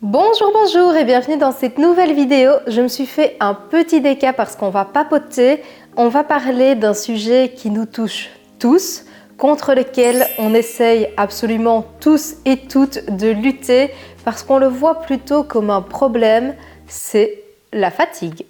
Bonjour, bonjour et bienvenue dans cette nouvelle vidéo. Je me suis fait un petit déca parce qu'on va papoter. On va parler d'un sujet qui nous touche tous, contre lequel on essaye absolument tous et toutes de lutter parce qu'on le voit plutôt comme un problème, c'est la fatigue.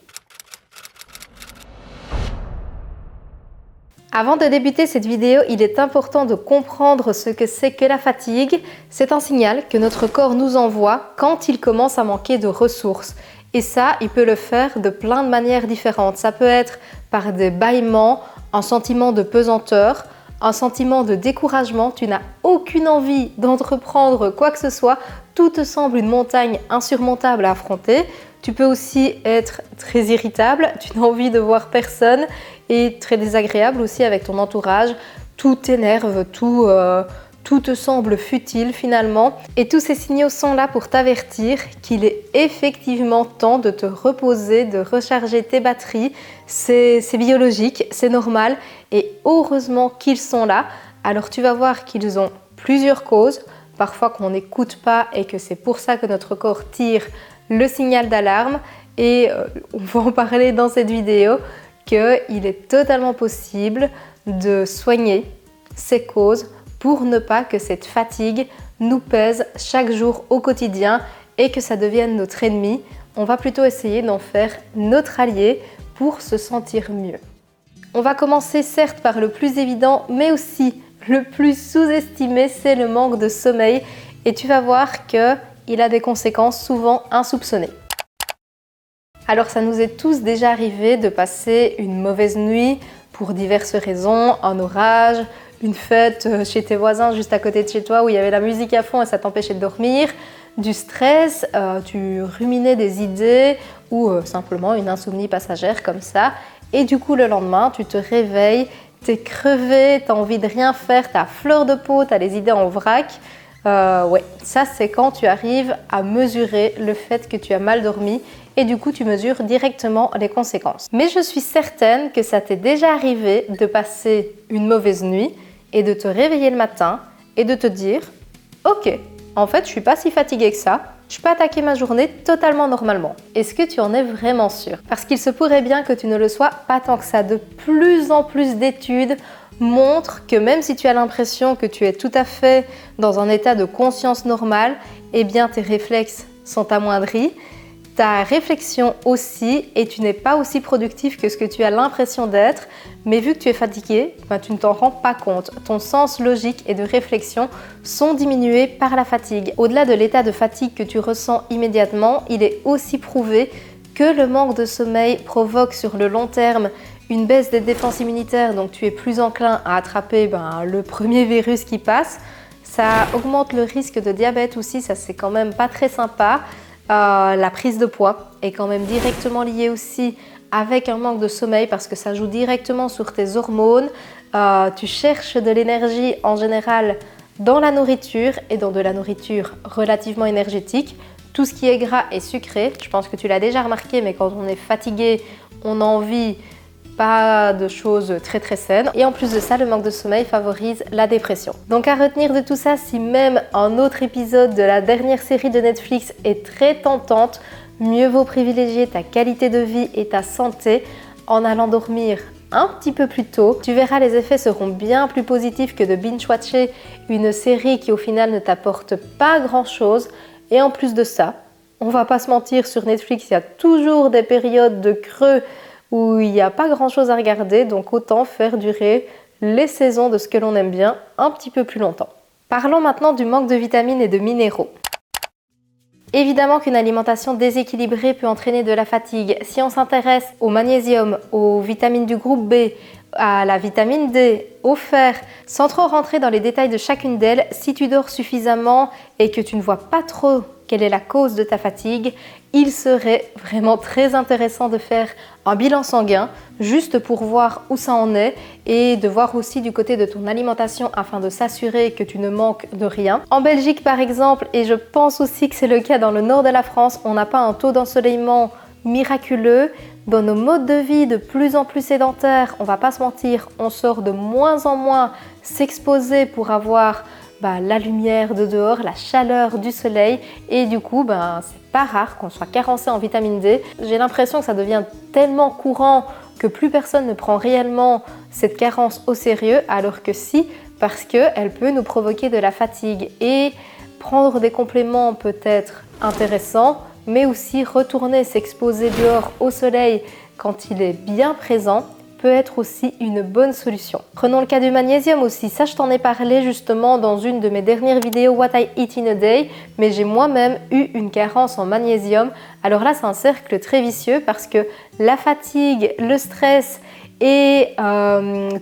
Avant de débuter cette vidéo, il est important de comprendre ce que c'est que la fatigue. C'est un signal que notre corps nous envoie quand il commence à manquer de ressources. Et ça, il peut le faire de plein de manières différentes. Ça peut être par des bâillements, un sentiment de pesanteur, un sentiment de découragement. Tu n'as aucune envie d'entreprendre quoi que ce soit. Tout te semble une montagne insurmontable à affronter. Tu peux aussi être très irritable, tu n'as envie de voir personne et très désagréable aussi avec ton entourage. Tout t'énerve, tout te semble futile finalement. Et tous ces signaux sont là pour t'avertir qu'il est effectivement temps de te reposer, de recharger tes batteries. C'est biologique, c'est normal et heureusement qu'ils sont là. Alors tu vas voir qu'ils ont plusieurs causes, parfois qu'on n'écoute pas et que c'est pour ça que notre corps tire le signal d'alarme et on va en parler dans cette vidéo qu'il est totalement possible de soigner ces causes pour ne pas que cette fatigue nous pèse chaque jour au quotidien et que ça devienne notre ennemi. On va plutôt essayer d'en faire notre allié pour se sentir mieux. On va commencer certes par le plus évident mais aussi le plus sous-estimé, c'est le manque de sommeil et tu vas voir qu'il a des conséquences souvent insoupçonnées. Alors ça nous est tous déjà arrivé de passer une mauvaise nuit pour diverses raisons, un orage, une fête chez tes voisins juste à côté de chez toi où il y avait la musique à fond et ça t'empêchait de dormir, du stress, tu ruminais des idées ou simplement une insomnie passagère comme ça. Et du coup le lendemain tu te réveilles, t'es crevé, t'as envie de rien faire, t'as à fleur de peau, t'as les idées en vrac. Ouais, ça c'est quand tu arrives à mesurer le fait que tu as mal dormi et du coup tu mesures directement les conséquences. Mais je suis certaine que ça t'est déjà arrivé de passer une mauvaise nuit et de te réveiller le matin et de te dire « Ok, en fait je suis pas si fatiguée que ça, je peux attaquer ma journée totalement normalement. » Est-ce que tu en es vraiment sûr? Parce qu'il se pourrait bien que tu ne le sois pas tant que ça. De plus en plus d'études montre que même si tu as l'impression que tu es tout à fait dans un état de conscience normale, eh bien tes réflexes sont amoindris, ta réflexion aussi et tu n'es pas aussi productif que ce que tu as l'impression d'être, mais vu que tu es fatigué, tu ne t'en rends pas compte. Ton sens logique et de réflexion sont diminués par la fatigue. Au-delà de l'état de fatigue que tu ressens immédiatement, il est aussi prouvé que le manque de sommeil provoque sur le long terme une baisse des défenses immunitaires, donc tu es plus enclin à attraper le premier virus qui passe. Ça augmente le risque de diabète aussi, ça c'est quand même pas très sympa. La prise de poids est quand même directement liée aussi avec un manque de sommeil parce que ça joue directement sur tes hormones. Tu cherches de l'énergie en général dans la nourriture et dans de la nourriture relativement énergétique. Tout ce qui est gras et sucré, je pense que tu l'as déjà remarqué, mais quand on est fatigué, on a envie pas de choses très très saines. Et en plus de ça, le manque de sommeil favorise la dépression. Donc à retenir de tout ça, si même un autre épisode de la dernière série de Netflix est très tentante, mieux vaut privilégier ta qualité de vie et ta santé en allant dormir un petit peu plus tôt. Tu verras, les effets seront bien plus positifs que de binge-watcher une série qui au final ne t'apporte pas grand-chose. Et en plus de ça, on va pas se mentir, sur Netflix, il y a toujours des périodes de creux où il n'y a pas grand chose à regarder, donc autant faire durer les saisons de ce que l'on aime bien un petit peu plus longtemps. Parlons maintenant du manque de vitamines et de minéraux. Évidemment qu'une alimentation déséquilibrée peut entraîner de la fatigue. Si on s'intéresse au magnésium, aux vitamines du groupe B, à la vitamine D, au fer, sans trop rentrer dans les détails de chacune d'elles, si tu dors suffisamment et que tu ne vois pas trop quelle est la cause de ta fatigue, il serait vraiment très intéressant de faire un bilan sanguin juste pour voir où ça en est et de voir aussi du côté de ton alimentation afin de s'assurer que tu ne manques de rien. En Belgique par exemple, et je pense aussi que c'est le cas dans le nord de la France, on n'a pas un taux d'ensoleillement miraculeux. Dans nos modes de vie de plus en plus sédentaires, on va pas se mentir, on sort de moins en moins s'exposer pour avoir la lumière de dehors, la chaleur du soleil et du coup c'est pas rare qu'on soit carencé en vitamine D. J'ai l'impression que ça devient tellement courant que plus personne ne prend réellement cette carence au sérieux, alors que si, parce qu'elle peut nous provoquer de la fatigue et prendre des compléments peut être intéressant, mais aussi retourner s'exposer dehors au soleil quand il est bien présent peut être aussi une bonne solution. Prenons le cas du magnésium aussi, ça je t'en ai parlé justement dans une de mes dernières vidéos What I Eat in a Day, mais j'ai moi-même eu une carence en magnésium. Alors là c'est un cercle très vicieux parce que la fatigue, le stress et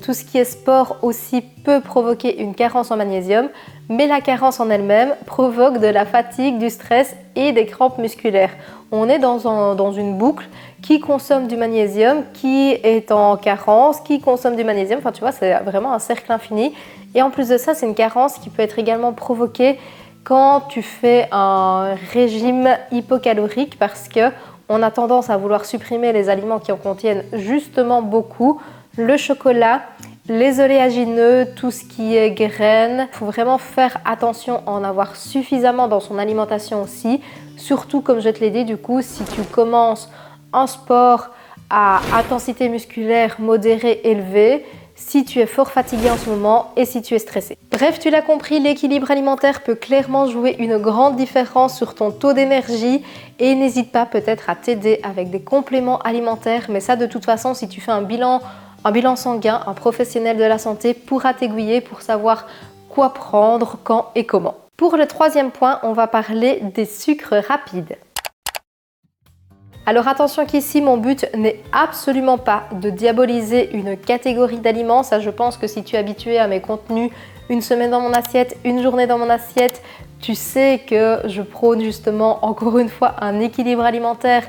tout ce qui est sport aussi peut provoquer une carence en magnésium, mais la carence en elle-même provoque de la fatigue, du stress et des crampes musculaires. On est dans une boucle qui consomme du magnésium, qui est en carence, qui consomme du magnésium, enfin tu vois c'est vraiment un cercle infini. Et en plus de ça c'est une carence qui peut être également provoquée quand tu fais un régime hypocalorique parce que on a tendance à vouloir supprimer les aliments qui en contiennent justement beaucoup, le chocolat, les oléagineux, tout ce qui est graines. Il faut vraiment faire attention à en avoir suffisamment dans son alimentation aussi. Surtout, comme je te l'ai dit, du coup, si tu commences un sport à intensité musculaire modérée élevée, si tu es fort fatigué en ce moment et si tu es stressé. Bref, tu l'as compris, l'équilibre alimentaire peut clairement jouer une grande différence sur ton taux d'énergie et n'hésite pas peut-être à t'aider avec des compléments alimentaires, mais ça de toute façon, si tu fais un bilan sanguin, un professionnel de la santé pourra t'aiguiller pour savoir quoi prendre, quand et comment. Pour le troisième point, on va parler des sucres rapides. Alors attention qu'ici, mon but n'est absolument pas de diaboliser une catégorie d'aliments. Ça, je pense que si tu es habitué à mes contenus, une semaine dans mon assiette, une journée dans mon assiette, tu sais que je prône justement, encore une fois, un équilibre alimentaire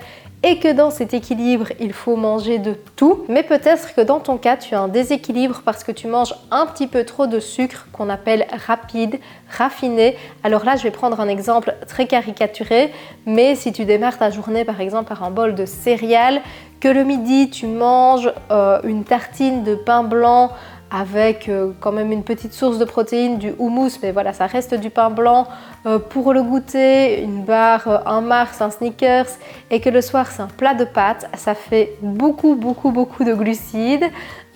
et que dans cet équilibre, il faut manger de tout. Mais peut-être que dans ton cas, tu as un déséquilibre parce que tu manges un petit peu trop de sucre qu'on appelle rapide, raffiné. Alors là, je vais prendre un exemple très caricaturé, mais si tu démarres ta journée par exemple par un bol de céréales, que le midi, tu manges une tartine de pain blanc avec quand même une petite source de protéines, du houmous, mais voilà, ça reste du pain blanc. Pour le goûter, une barre, un Mars, un Snickers, et que le soir, c'est un plat de pâtes, ça fait beaucoup de glucides.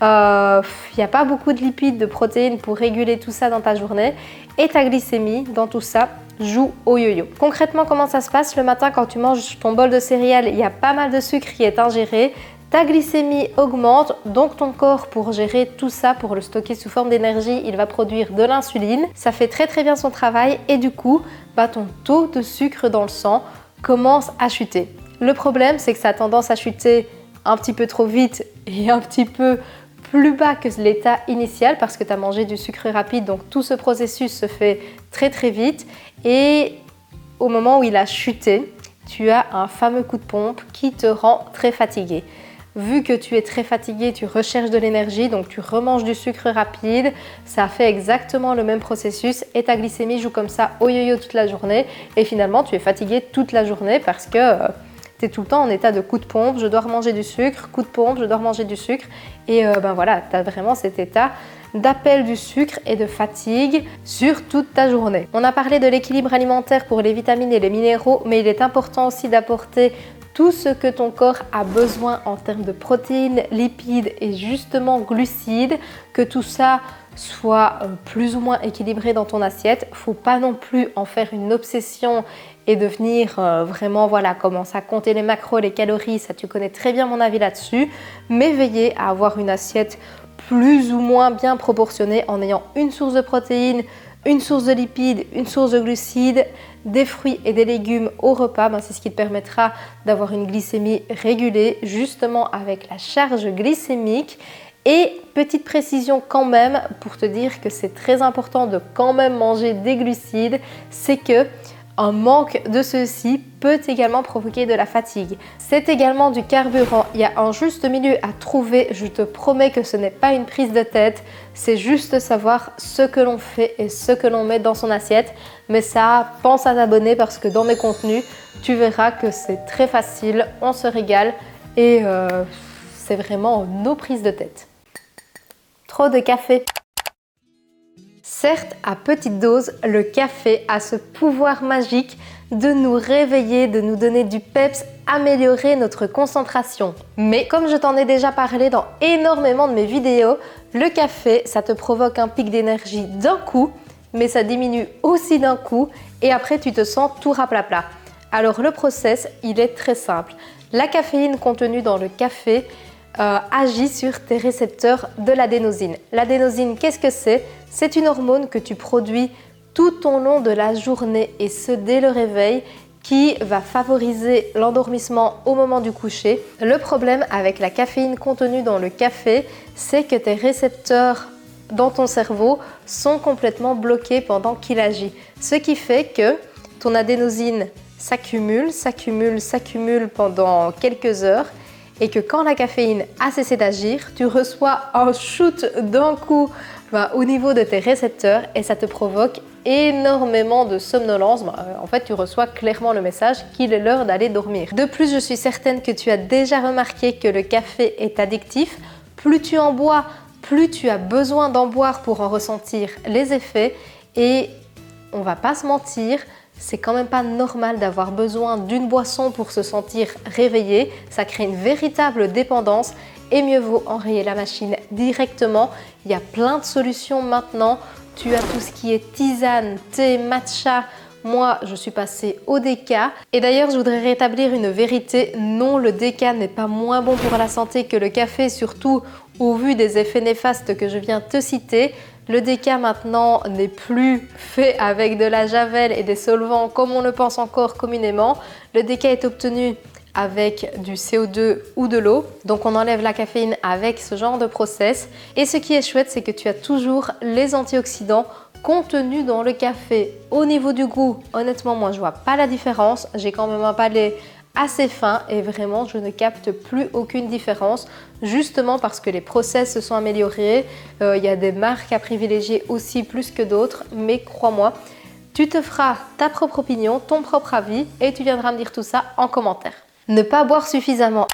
Il n'y a pas beaucoup de lipides, de protéines pour réguler tout ça dans ta journée. Et ta glycémie, dans tout ça, joue au yo-yo. Concrètement, comment ça se passe? Le matin, quand tu manges ton bol de céréales, il y a pas mal de sucre qui est ingéré. Ta glycémie augmente, donc ton corps, pour gérer tout ça, pour le stocker sous forme d'énergie, il va produire de l'insuline. Ça fait très bien son travail et du coup, ton taux de sucre dans le sang commence à chuter. Le problème, c'est que ça a tendance à chuter un petit peu trop vite et un petit peu plus bas que l'état initial parce que tu as mangé du sucre rapide, donc tout ce processus se fait très vite et au moment où il a chuté, tu as un fameux coup de pompe qui te rend très fatigué. Vu que tu es très fatigué, tu recherches de l'énergie, donc tu remanges du sucre rapide. Ça fait exactement le même processus et ta glycémie joue comme ça au yo-yo toute la journée. Et finalement, tu es fatigué toute la journée parce que tu es tout le temps en état de coup de pompe. Je dois remanger du sucre, coup de pompe, je dois remanger du sucre. Et voilà, tu as vraiment cet état d'appel du sucre et de fatigue sur toute ta journée. On a parlé de l'équilibre alimentaire pour les vitamines et les minéraux, mais il est important aussi d'apporter tout ce que ton corps a besoin en termes de protéines, lipides et justement glucides, que tout ça soit plus ou moins équilibré dans ton assiette. Faut pas non plus en faire une obsession et devenir vraiment, commencer à compter les macros, les calories, ça tu connais très bien mon avis là-dessus, mais veillez à avoir une assiette plus ou moins bien proportionnée en ayant une source de protéines, une source de lipides, une source de glucides, des fruits et des légumes au repas. C'est ce qui te permettra d'avoir une glycémie régulée justement avec la charge glycémique. Et petite précision quand même pour te dire que c'est très important de quand même manger des glucides, c'est que un manque de ceux-ci peut également provoquer de la fatigue. C'est également du carburant. Il y a un juste milieu à trouver. Je te promets que ce n'est pas une prise de tête. C'est juste savoir ce que l'on fait et ce que l'on met dans son assiette. Mais ça, pense à t'abonner parce que dans mes contenus, tu verras que c'est très facile. On se régale et c'est vraiment nos prises de tête. Trop de café. Certes, à petite dose, le café a ce pouvoir magique de nous réveiller, de nous donner du peps, améliorer notre concentration. Mais comme je t'en ai déjà parlé dans énormément de mes vidéos, le café, ça te provoque un pic d'énergie d'un coup, mais ça diminue aussi d'un coup et après tu te sens tout raplapla. Alors le process, il est très simple. La caféine contenue dans le café agit sur tes récepteurs de l'adénosine. L'adénosine, qu'est-ce que c'est? C'est une hormone que tu produis tout au long de la journée et ce dès le réveil qui va favoriser l'endormissement au moment du coucher. Le problème avec la caféine contenue dans le café, c'est que tes récepteurs dans ton cerveau sont complètement bloqués pendant qu'il agit. Ce qui fait que ton adénosine s'accumule pendant quelques heures et que quand la caféine a cessé d'agir, tu reçois un shoot d'un coup au niveau de tes récepteurs et ça te provoque énormément de somnolence. En fait, tu reçois clairement le message qu'il est l'heure d'aller dormir. De plus, je suis certaine que tu as déjà remarqué que le café est addictif. Plus tu en bois, plus tu as besoin d'en boire pour en ressentir les effets et on va pas se mentir, c'est quand même pas normal d'avoir besoin d'une boisson pour se sentir réveillé. Ça crée une véritable dépendance et mieux vaut enrayer la machine directement. Il y a plein de solutions maintenant. Tu as tout ce qui est tisane, thé, matcha. Moi, je suis passée au déca. Et d'ailleurs, je voudrais rétablir une vérité. Non, le déca n'est pas moins bon pour la santé que le café, surtout au vu des effets néfastes que je viens te citer. Le déca maintenant n'est plus fait avec de la javel et des solvants comme on le pense encore communément. Le déca est obtenu avec du CO2 ou de l'eau. Donc on enlève la caféine avec ce genre de process. Et ce qui est chouette, c'est que tu as toujours les antioxydants contenus dans le café. Au niveau du goût, honnêtement, moi je vois pas la différence. J'ai quand même un palais assez fin et vraiment je ne capte plus aucune différence justement parce que les process se sont améliorés. Il y a des marques à privilégier aussi plus que d'autres, mais crois-moi, tu te feras ta propre opinion, ton propre avis et tu viendras me dire tout ça en commentaire. Ne pas boire suffisamment.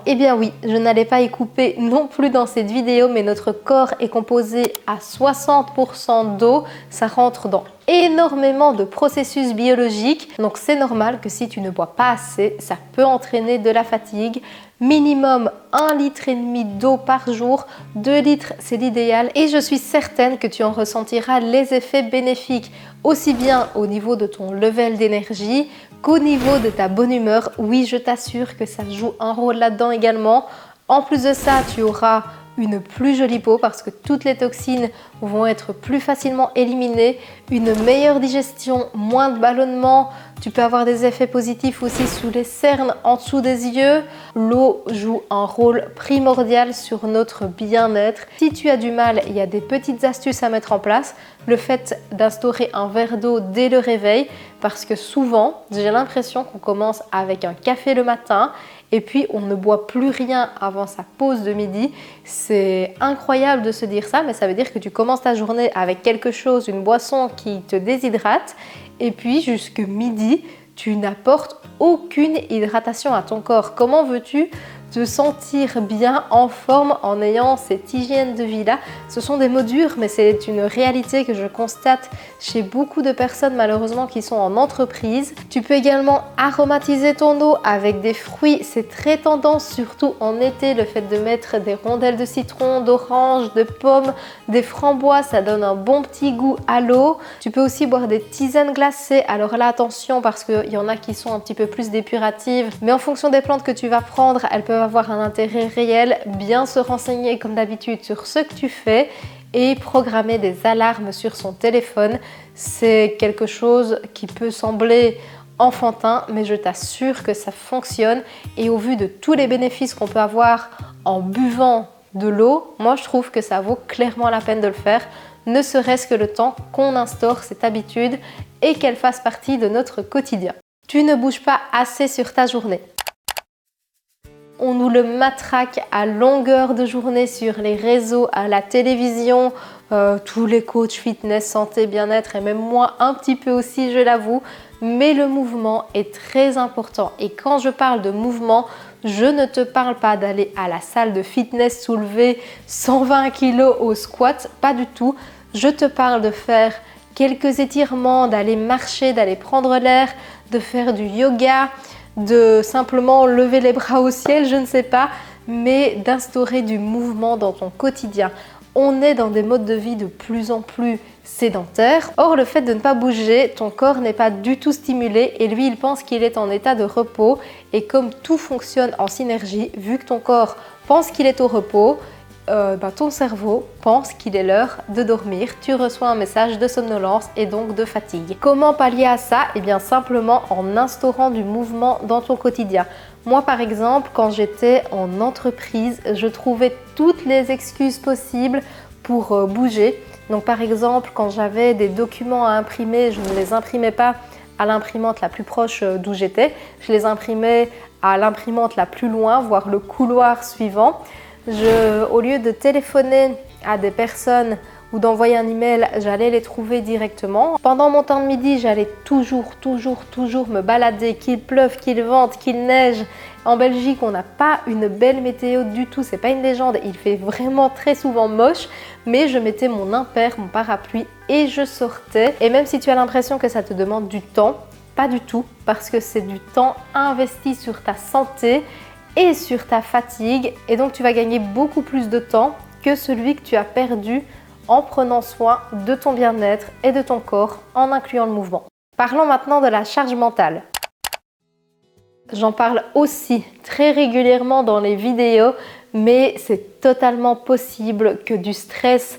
Eh bien oui, je n'allais pas y couper non plus dans cette vidéo, mais notre corps est composé à 60% d'eau. Ça rentre dans énormément de processus biologiques. Donc c'est normal que si tu ne bois pas assez, ça peut entraîner de la fatigue. Minimum 1,5 litre d'eau par jour, 2 litres c'est l'idéal et je suis certaine que tu en ressentiras les effets bénéfiques aussi bien au niveau de ton level d'énergie qu'au niveau de ta bonne humeur. Oui, je t'assure que ça joue un rôle là-dedans également. En plus de ça, tu auras une plus jolie peau parce que toutes les toxines vont être plus facilement éliminées, une meilleure digestion, moins de ballonnement. Tu peux avoir des effets positifs aussi sous les cernes, en dessous des yeux. L'eau joue un rôle primordial sur notre bien-être. Si tu as du mal, il y a des petites astuces à mettre en place. Le fait d'instaurer un verre d'eau dès le réveil parce que souvent, j'ai l'impression qu'on commence avec un café le matin et puis on ne boit plus rien avant sa pause de midi. C'est incroyable de se dire ça, mais ça veut dire que tu commences ta journée avec quelque chose, une boisson qui te déshydrate et puis jusque midi, tu n'apportes aucune hydratation à ton corps. Comment veux-tu te sentir bien en forme en ayant cette hygiène de vie-là? Ce sont des mots durs, mais c'est une réalité que je constate chez beaucoup de personnes malheureusement qui sont en entreprise. Tu peux également aromatiser ton eau avec des fruits. C'est très tendance, surtout en été, le fait de mettre des rondelles de citron, d'orange, de pommes, des framboises. Ça donne un bon petit goût à l'eau. Tu peux aussi boire des tisanes glacées. Alors là, attention parce qu'il y en a qui sont un petit peu plus dépuratives. Mais en fonction des plantes que tu vas prendre, elles peuvent avoir un intérêt réel. Bien se renseigner comme d'habitude sur ce que tu fais et programmer des alarmes sur son téléphone. C'est quelque chose qui peut sembler enfantin, mais je t'assure que ça fonctionne et au vu de tous les bénéfices qu'on peut avoir en buvant de l'eau, moi je trouve que ça vaut clairement la peine de le faire, ne serait-ce que le temps qu'on instaure cette habitude et qu'elle fasse partie de notre quotidien. Tu ne bouges pas assez sur ta journée. On nous le matraque à longueur de journée sur les réseaux, à la télévision, tous les coachs fitness, santé, bien-être et même moi un petit peu aussi, je l'avoue. Mais le mouvement est très important et quand je parle de mouvement, je ne te parle pas d'aller à la salle de fitness soulever 120 kg au squat, pas du tout. Je te parle de faire quelques étirements, d'aller marcher, d'aller prendre l'air, de faire du yoga, de simplement lever les bras au ciel, je ne sais pas, mais d'instaurer du mouvement dans ton quotidien. On est dans des modes de vie de plus en plus sédentaires. Or, le fait de ne pas bouger, ton corps n'est pas du tout stimulé et lui, il pense qu'il est en état de repos. Et comme tout fonctionne en synergie, vu que ton corps pense qu'il est au repos, ton cerveau pense qu'il est l'heure de dormir. Tu reçois un message de somnolence et donc de fatigue. Comment pallier à ça? Eh bien, simplement en instaurant du mouvement dans ton quotidien. Moi, par exemple, quand j'étais en entreprise, je trouvais toutes les excuses possibles pour bouger. Donc, par exemple, quand j'avais des documents à imprimer, je ne les imprimais pas à l'imprimante la plus proche d'où j'étais. Je les imprimais à l'imprimante la plus loin, voire le couloir suivant. Au lieu de téléphoner à des personnes ou d'envoyer un email, j'allais les trouver directement. Pendant mon temps de midi, j'allais toujours me balader, qu'il pleuve, qu'il vente, qu'il neige. En Belgique, on n'a pas une belle météo du tout, c'est pas une légende, il fait vraiment très souvent moche, mais je mettais mon impair, mon parapluie et je sortais. Et même si tu as l'impression que ça te demande du temps, pas du tout, parce que c'est du temps investi sur ta santé et sur ta fatigue, et donc tu vas gagner beaucoup plus de temps que celui que tu as perdu en prenant soin de ton bien-être et de ton corps en incluant le mouvement. Parlons maintenant de la charge mentale. J'en parle aussi très régulièrement dans les vidéos, mais c'est totalement possible que du stress,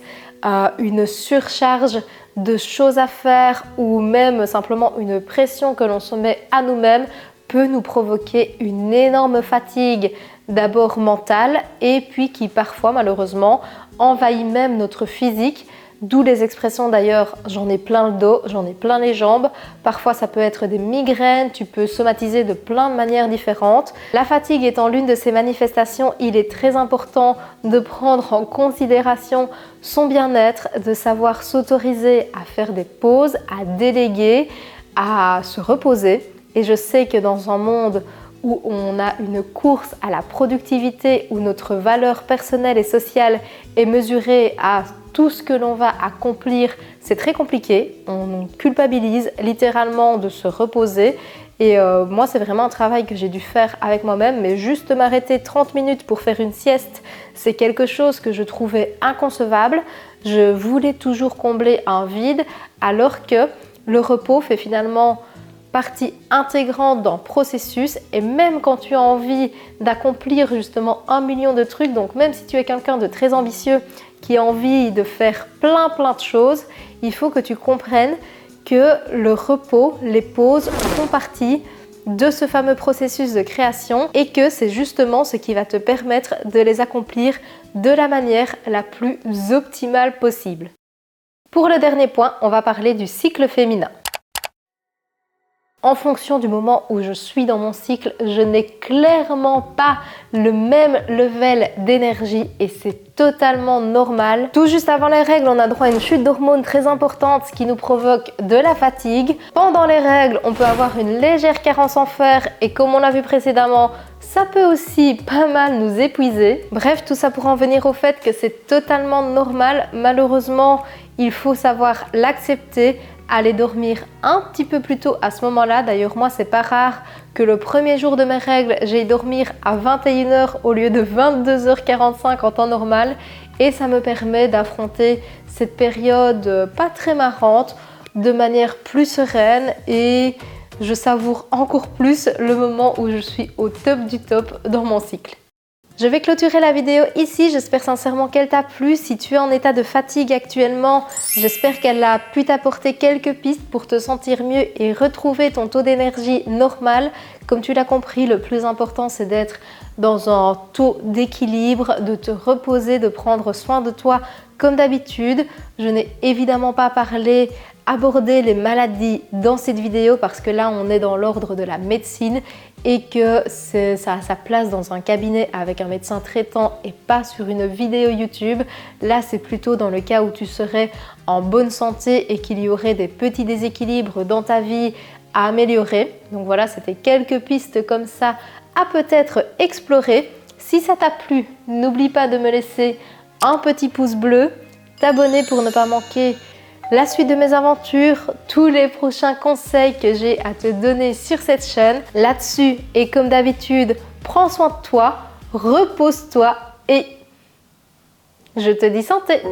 une surcharge de choses à faire ou même simplement une pression que l'on se met à nous-mêmes peut nous provoquer une énorme fatigue, d'abord mentale et puis qui parfois malheureusement envahit même notre physique, d'où les expressions d'ailleurs j'en ai plein le dos, j'en ai plein les jambes, parfois ça peut être des migraines, tu peux somatiser de plein de manières différentes. La fatigue étant l'une de ces manifestations, il est très important de prendre en considération son bien-être, de savoir s'autoriser à faire des pauses, à déléguer, à se reposer. Et je sais que dans un monde où on a une course à la productivité, où notre valeur personnelle et sociale est mesurée à tout ce que l'on va accomplir, c'est très compliqué. On culpabilise littéralement de se reposer. Et moi, c'est vraiment un travail que j'ai dû faire avec moi-même, mais juste m'arrêter 30 minutes pour faire une sieste, c'est quelque chose que je trouvais inconcevable. Je voulais toujours combler un vide, alors que le repos fait finalement partie intégrante d'un processus, et même quand tu as envie d'accomplir justement 1 million de trucs, donc même si tu es quelqu'un de très ambitieux qui a envie de faire plein de choses, il faut que tu comprennes que le repos, les pauses font partie de ce fameux processus de création et que c'est justement ce qui va te permettre de les accomplir de la manière la plus optimale possible. Pour le dernier point, on va parler du cycle féminin. En fonction du moment où je suis dans mon cycle, je n'ai clairement pas le même level d'énergie et c'est totalement normal. Tout juste avant les règles, on a droit à une chute d'hormones très importante, ce qui nous provoque de la fatigue. Pendant les règles, on peut avoir une légère carence en fer et comme on l'a vu précédemment, ça peut aussi pas mal nous épuiser. Bref, tout ça pour en venir au fait que c'est totalement normal. Malheureusement, il faut savoir l'accepter, aller dormir un petit peu plus tôt à ce moment-là. D'ailleurs, moi, c'est pas rare que le premier jour de mes règles, j'aille dormir à 21h au lieu de 22h45 en temps normal. Et ça me permet d'affronter cette période pas très marrante de manière plus sereine et je savoure encore plus le moment où je suis au top du top dans mon cycle. Je vais clôturer la vidéo ici, j'espère sincèrement qu'elle t'a plu. Si tu es en état de fatigue actuellement, j'espère qu'elle a pu t'apporter quelques pistes pour te sentir mieux et retrouver ton taux d'énergie normal. Comme tu l'as compris, le plus important c'est d'être dans un taux d'équilibre, de te reposer, de prendre soin de toi comme d'habitude. Je n'ai évidemment pas abordé les maladies dans cette vidéo parce que là on est dans l'ordre de la médecine et que ça a sa place dans un cabinet avec un médecin traitant et pas sur une vidéo YouTube. Là c'est plutôt dans le cas où tu serais en bonne santé et qu'il y aurait des petits déséquilibres dans ta vie à améliorer. Donc voilà, c'était quelques pistes comme ça à peut-être explorer. Si ça t'a plu, n'oublie pas de me laisser un petit pouce bleu, t'abonner pour ne pas manquer la suite de mes aventures, tous les prochains conseils que j'ai à te donner sur cette chaîne. Là-dessus, et comme d'habitude, prends soin de toi, repose-toi et je te dis santé!